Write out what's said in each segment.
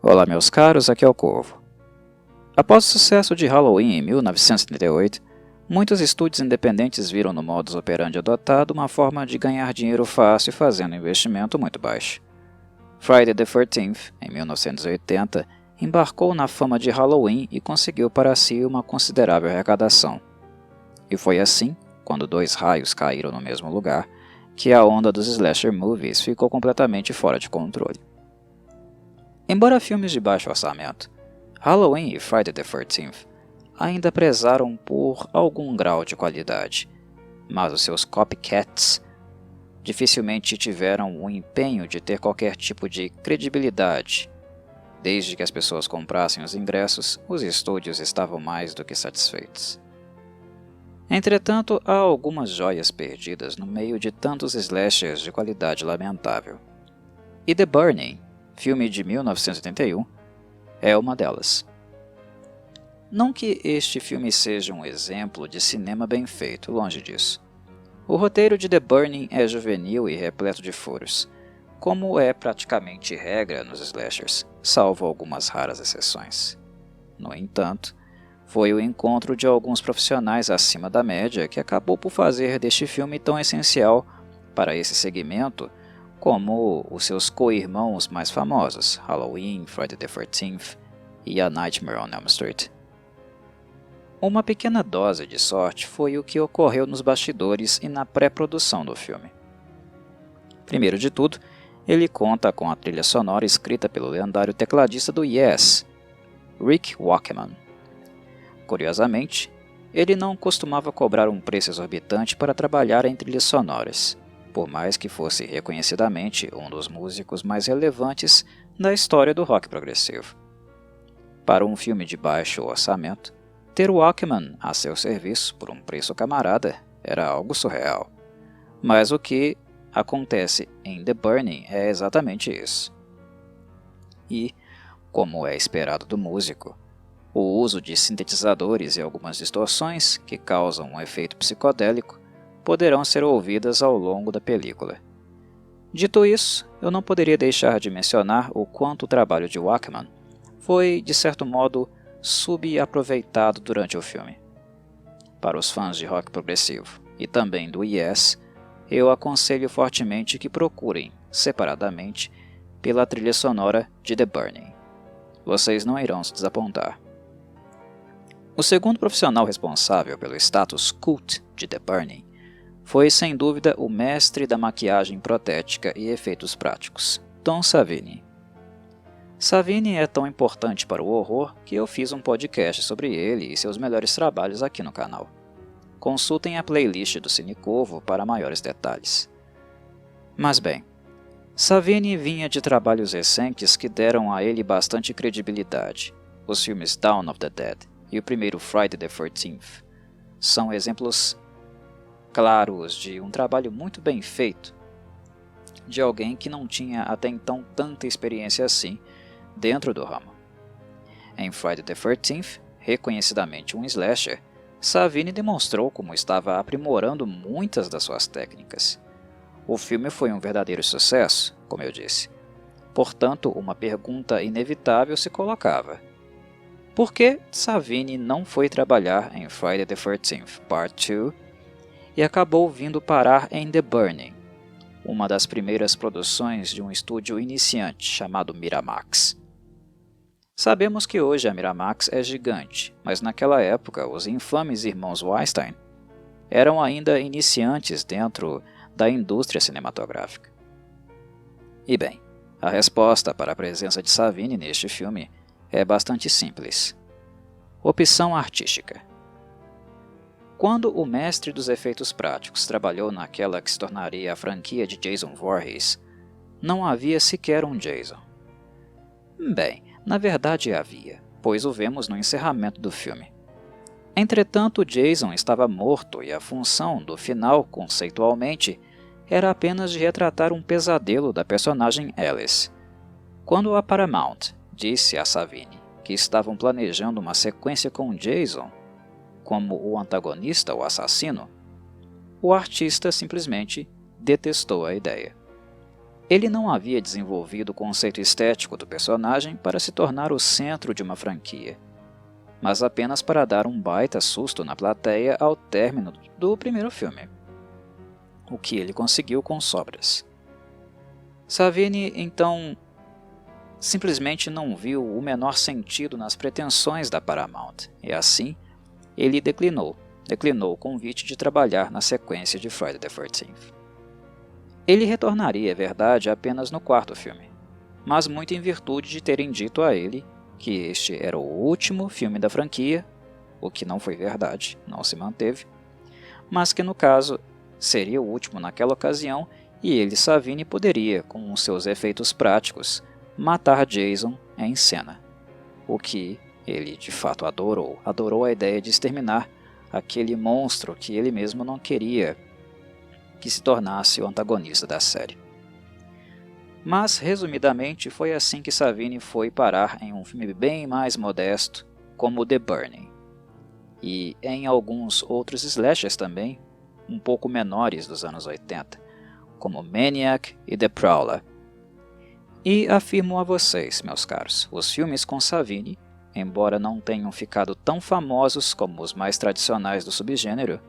Olá meus caros, aqui é o Corvo. Após o sucesso de Halloween em 1978, muitos estúdios independentes viram no modus operandi adotado uma forma de ganhar dinheiro fácil fazendo um investimento muito baixo. Friday the 13th, em 1980, embarcou na fama de Halloween e conseguiu para si uma considerável arrecadação. E foi assim, quando dois raios caíram no mesmo lugar, que a onda dos slasher movies ficou completamente fora de controle. Embora filmes de baixo orçamento, Halloween e Friday the 13th ainda prezaram por algum grau de qualidade, mas os seus copycats dificilmente tiveram o empenho de ter qualquer tipo de credibilidade. Desde que as pessoas comprassem os ingressos, os estúdios estavam mais do que satisfeitos. Entretanto, há algumas joias perdidas no meio de tantos slashers de qualidade lamentável. E The Burning, filme de 1981, é uma delas. Não que este filme seja um exemplo de cinema bem feito, longe disso. O roteiro de The Burning é juvenil e repleto de furos, como é praticamente regra nos slashers, salvo algumas raras exceções. No entanto, foi o encontro de alguns profissionais acima da média que acabou por fazer deste filme tão essencial para esse segmento como os seus co-irmãos mais famosos, Halloween, Friday the 13th e A Nightmare on Elm Street. Uma pequena dose de sorte foi o que ocorreu nos bastidores e na pré-produção do filme. Primeiro de tudo, ele conta com a trilha sonora escrita pelo lendário tecladista do Yes, Rick Wakeman. Curiosamente, ele não costumava cobrar um preço exorbitante para trabalhar em trilhas sonoras, por mais que fosse reconhecidamente um dos músicos mais relevantes da história do rock progressivo. Para um filme de baixo orçamento, ter Wakeman a seu serviço por um preço camarada era algo surreal. Mas o que acontece em The Burning é exatamente isso. E, como é esperado do músico, o uso de sintetizadores e algumas distorções que causam um efeito psicodélico poderão ser ouvidas ao longo da película. Dito isso, eu não poderia deixar de mencionar o quanto o trabalho de Wakeman foi, de certo modo, subaproveitado durante o filme. Para os fãs de rock progressivo e também do Yes, eu aconselho fortemente que procurem, separadamente, pela trilha sonora de The Burning. Vocês não irão se desapontar. O segundo profissional responsável pelo status cult de The Burning foi, sem dúvida, o mestre da maquiagem protética e efeitos práticos, Tom Savini. Savini é tão importante para o horror que eu fiz um podcast sobre ele e seus melhores trabalhos aqui no canal. Consultem a playlist do Cine Corvo para maiores detalhes. Mas bem, Savini vinha de trabalhos recentes que deram a ele bastante credibilidade. Os filmes Dawn of the Dead e o primeiro Friday the 13th são exemplos claros de um trabalho muito bem feito de alguém que não tinha até então tanta experiência assim dentro do ramo. Em Friday the 13th, reconhecidamente um slasher, Savini demonstrou como estava aprimorando muitas das suas técnicas. O filme foi um verdadeiro sucesso, como eu disse. Portanto, uma pergunta inevitável se colocava: por que Savini não foi trabalhar em Friday the 13th Part 2 e acabou vindo parar em The Burning, uma das primeiras produções de um estúdio iniciante chamado Miramax? Sabemos que hoje a Miramax é gigante, mas naquela época os infames irmãos Weinstein eram ainda iniciantes dentro da indústria cinematográfica. E bem, a resposta para a presença de Savini neste filme é bastante simples. Opção artística. Quando o mestre dos efeitos práticos trabalhou naquela que se tornaria a franquia de Jason Voorhees, não havia sequer um Jason. Bem, na verdade havia, pois o vemos no encerramento do filme. Entretanto, Jason estava morto e a função do final, conceitualmente, era apenas de retratar um pesadelo da personagem Alice. Quando a Paramount disse a Savini que estavam planejando uma sequência com Jason como o antagonista ou assassino, o artista simplesmente detestou a ideia. Ele não havia desenvolvido o conceito estético do personagem para se tornar o centro de uma franquia, mas apenas para dar um baita susto na plateia ao término do primeiro filme, o que ele conseguiu com sobras. Savini, então, simplesmente não viu o menor sentido nas pretensões da Paramount, e assim, ele declinou o convite de trabalhar na sequência de Friday the 13th. Ele retornaria, é verdade, apenas no quarto filme, mas muito em virtude de terem dito a ele que este era o último filme da franquia, o que não foi verdade, não se manteve, mas que no caso seria o último naquela ocasião e ele, Savini, poderia, com os seus efeitos práticos, matar Jason em cena, o que ele de fato adorou a ideia de exterminar aquele monstro que ele mesmo não queria que se tornasse o antagonista da série. Mas, resumidamente, foi assim que Savini foi parar em um filme bem mais modesto, como The Burning, e em alguns outros slashers também, um pouco menores dos anos 80, como Maniac e The Prowler. E afirmo a vocês, meus caros, os filmes com Savini, embora não tenham ficado tão famosos como os mais tradicionais do subgênero,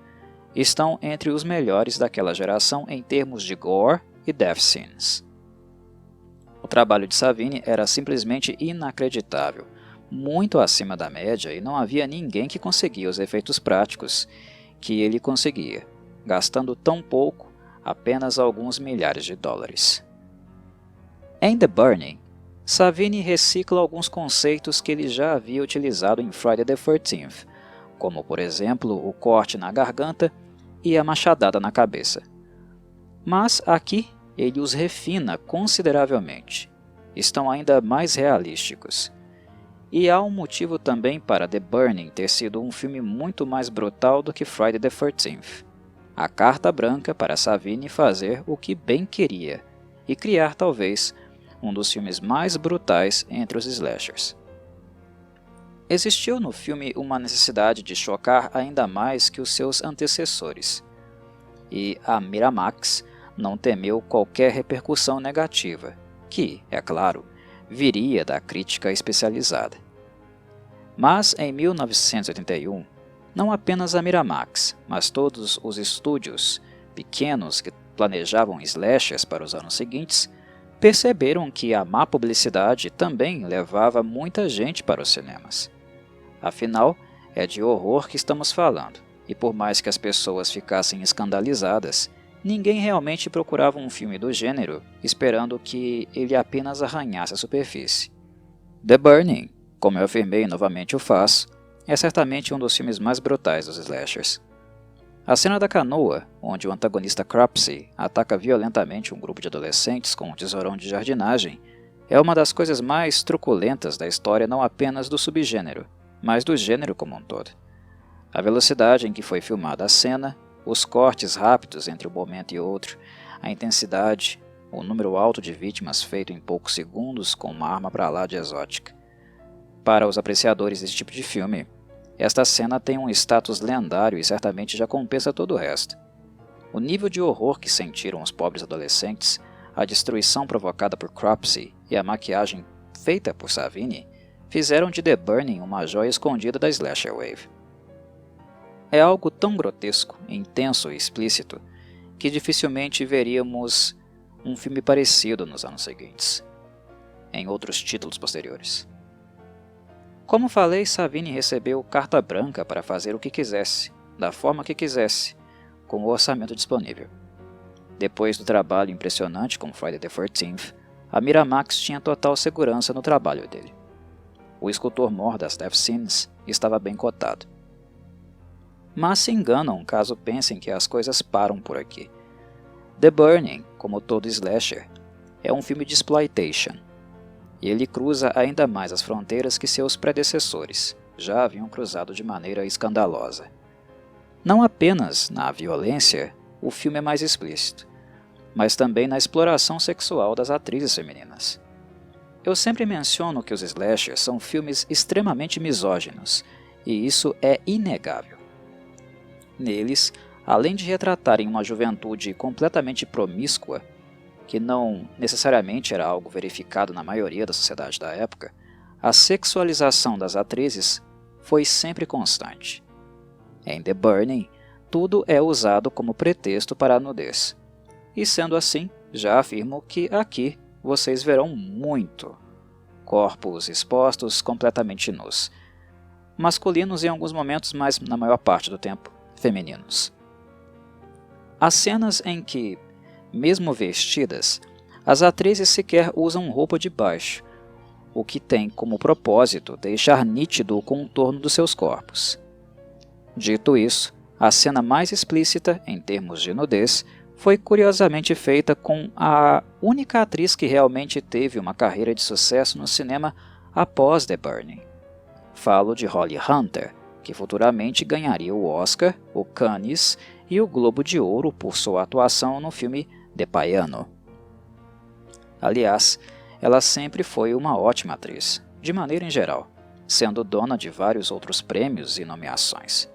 estão entre os melhores daquela geração em termos de gore e death scenes. O trabalho de Savini era simplesmente inacreditável, muito acima da média, e não havia ninguém que conseguia os efeitos práticos que ele conseguia, gastando tão pouco, apenas alguns milhares de dólares. Em The Burning, Savini recicla alguns conceitos que ele já havia utilizado em Friday the 13th, como por exemplo o corte na garganta e a machadada na cabeça. Mas aqui ele os refina consideravelmente, estão ainda mais realísticos. E há um motivo também para The Burning ter sido um filme muito mais brutal do que Friday the 13th. A carta branca para Savini fazer o que bem queria e criar talvez um dos filmes mais brutais entre os slashers. Existiu no filme uma necessidade de chocar ainda mais que os seus antecessores, e a Miramax não temeu qualquer repercussão negativa, que, é claro, viria da crítica especializada. Mas em 1981, não apenas a Miramax, mas todos os estúdios pequenos que planejavam slashers para os anos seguintes, perceberam que a má publicidade também levava muita gente para os cinemas. Afinal, é de horror que estamos falando, e por mais que as pessoas ficassem escandalizadas, ninguém realmente procurava um filme do gênero esperando que ele apenas arranhasse a superfície. The Burning, como eu afirmei e novamente o faço, é certamente um dos filmes mais brutais dos slashers. A cena da canoa, onde o antagonista Cropsey ataca violentamente um grupo de adolescentes com um tesourão de jardinagem, é uma das coisas mais truculentas da história não apenas do subgênero, mas do gênero como um todo. A velocidade em que foi filmada a cena, os cortes rápidos entre um momento e outro, a intensidade, o número alto de vítimas feito em poucos segundos com uma arma para lá de exótica. Para os apreciadores desse tipo de filme, esta cena tem um status lendário e certamente já compensa todo o resto. O nível de horror que sentiram os pobres adolescentes, a destruição provocada por Cropsey e a maquiagem feita por Savini fizeram de The Burning uma joia escondida da Slasher Wave. É algo tão grotesco, intenso e explícito que dificilmente veríamos um filme parecido nos anos seguintes, em outros títulos posteriores. Como falei, Savini recebeu carta branca para fazer o que quisesse, da forma que quisesse, com o orçamento disponível. Depois do trabalho impressionante com Friday the 13th, a Miramax tinha total segurança no trabalho dele. O escultor-mor das death scenes estava bem cotado. Mas se enganam caso pensem que as coisas param por aqui. The Burning, como todo slasher, é um filme de exploitation, e ele cruza ainda mais as fronteiras que seus predecessores já haviam cruzado de maneira escandalosa. Não apenas na violência, o filme é mais explícito, mas também na exploração sexual das atrizes femininas. Eu sempre menciono que os slashers são filmes extremamente misóginos, e isso é inegável. Neles, além de retratarem uma juventude completamente promíscua, que não necessariamente era algo verificado na maioria da sociedade da época, a sexualização das atrizes foi sempre constante. Em The Burning, tudo é usado como pretexto para a nudez. E sendo assim, já afirmo que aqui vocês verão muito corpos expostos completamente nus, masculinos em alguns momentos, mas na maior parte do tempo, femininos. Há cenas em que, mesmo vestidas, as atrizes sequer usam roupa de baixo, o que tem como propósito deixar nítido o contorno dos seus corpos. Dito isso, a cena mais explícita, em termos de nudez, foi curiosamente feita com a única atriz que realmente teve uma carreira de sucesso no cinema após The Burning. Falo de Holly Hunter, que futuramente ganharia o Oscar, o Cannes e o Globo de Ouro por sua atuação no filme The Piano. Aliás, ela sempre foi uma ótima atriz, de maneira em geral, sendo dona de vários outros prêmios e nomeações.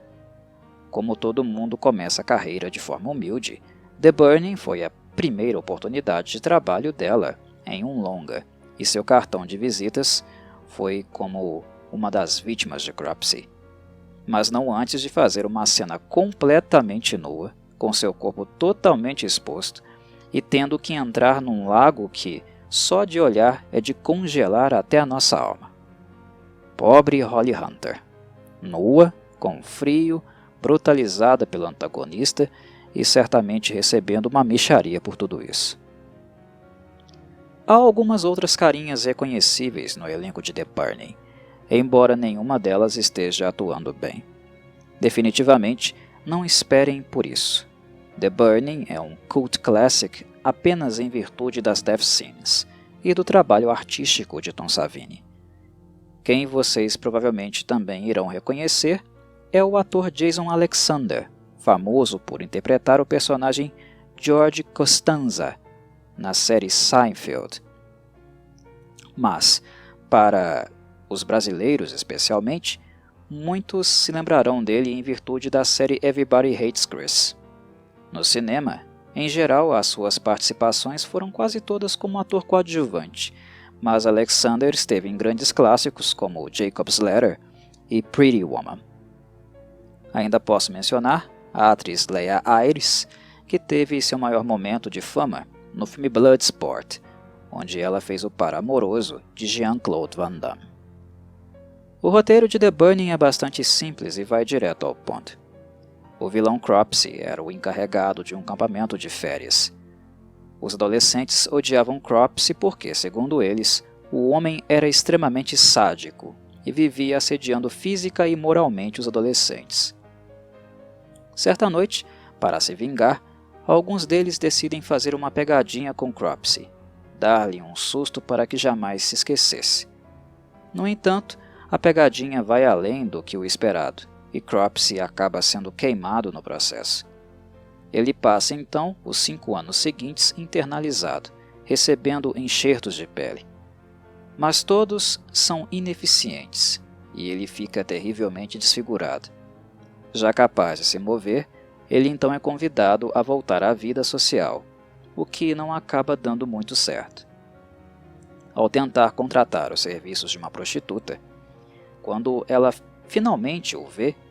Como todo mundo começa a carreira de forma humilde, The Burning foi a primeira oportunidade de trabalho dela em um longa, e seu cartão de visitas foi como uma das vítimas de Cropsey. Mas não antes de fazer uma cena completamente nua, com seu corpo totalmente exposto, e tendo que entrar num lago que, só de olhar, é de congelar até a nossa alma. Pobre Holly Hunter, nua, com frio, brutalizada pelo antagonista e certamente recebendo uma mixaria por tudo isso. Há algumas outras carinhas reconhecíveis no elenco de The Burning, embora nenhuma delas esteja atuando bem. Definitivamente, não esperem por isso. The Burning é um cult classic apenas em virtude das death scenes e do trabalho artístico de Tom Savini. Quem vocês provavelmente também irão reconhecer é o ator Jason Alexander, famoso por interpretar o personagem George Costanza na série Seinfeld. Mas, para os brasileiros especialmente, muitos se lembrarão dele em virtude da série Everybody Hates Chris. No cinema, em geral, as suas participações foram quase todas como ator coadjuvante, mas Alexander esteve em grandes clássicos como Jacob's Ladder e Pretty Woman. Ainda posso mencionar a atriz Leah Ayres, que teve seu maior momento de fama no filme Bloodsport, onde ela fez o par amoroso de Jean-Claude Van Damme. O roteiro de The Burning é bastante simples e vai direto ao ponto. O vilão Cropsey era o encarregado de um campamento de férias. Os adolescentes odiavam Cropsey porque, segundo eles, o homem era extremamente sádico e vivia assediando física e moralmente os adolescentes. Certa noite, para se vingar, alguns deles decidem fazer uma pegadinha com Cropsey, dar-lhe um susto para que jamais se esquecesse. No entanto, a pegadinha vai além do que o esperado, e Cropsey acaba sendo queimado no processo. Ele passa então os 5 anos seguintes internalizado, recebendo enxertos de pele. Mas todos são ineficientes, e ele fica terrivelmente desfigurado. Já capaz de se mover, ele então é convidado a voltar à vida social, o que não acaba dando muito certo. Ao tentar contratar os serviços de uma prostituta, quando ela finalmente o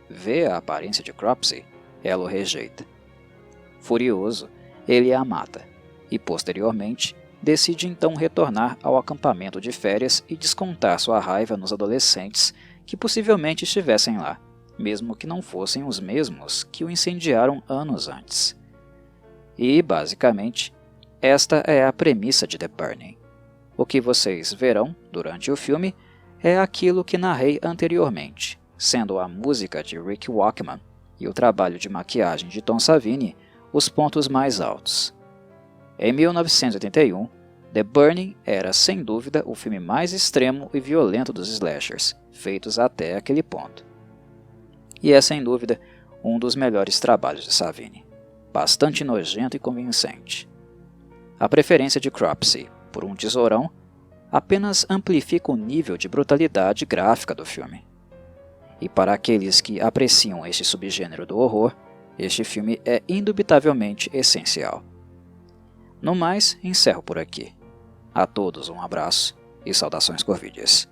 vê a aparência de Cropsey, ela o rejeita. Furioso, ele a mata, e posteriormente decide então retornar ao acampamento de férias e descontar sua raiva nos adolescentes que possivelmente estivessem lá, mesmo que não fossem os mesmos que o incendiaram anos antes. E, basicamente, esta é a premissa de The Burning. O que vocês verão durante o filme é aquilo que narrei anteriormente, sendo a música de Rick Wakeman e o trabalho de maquiagem de Tom Savini os pontos mais altos. Em 1981, The Burning era, sem dúvida, o filme mais extremo e violento dos slashers, feitos até aquele ponto. E é, sem dúvida, um dos melhores trabalhos de Savini, bastante nojento e convincente. A preferência de Cropsey por um tesourão apenas amplifica o nível de brutalidade gráfica do filme. E para aqueles que apreciam este subgênero do horror, este filme é indubitavelmente essencial. No mais, encerro por aqui. A todos um abraço e saudações corvídeas.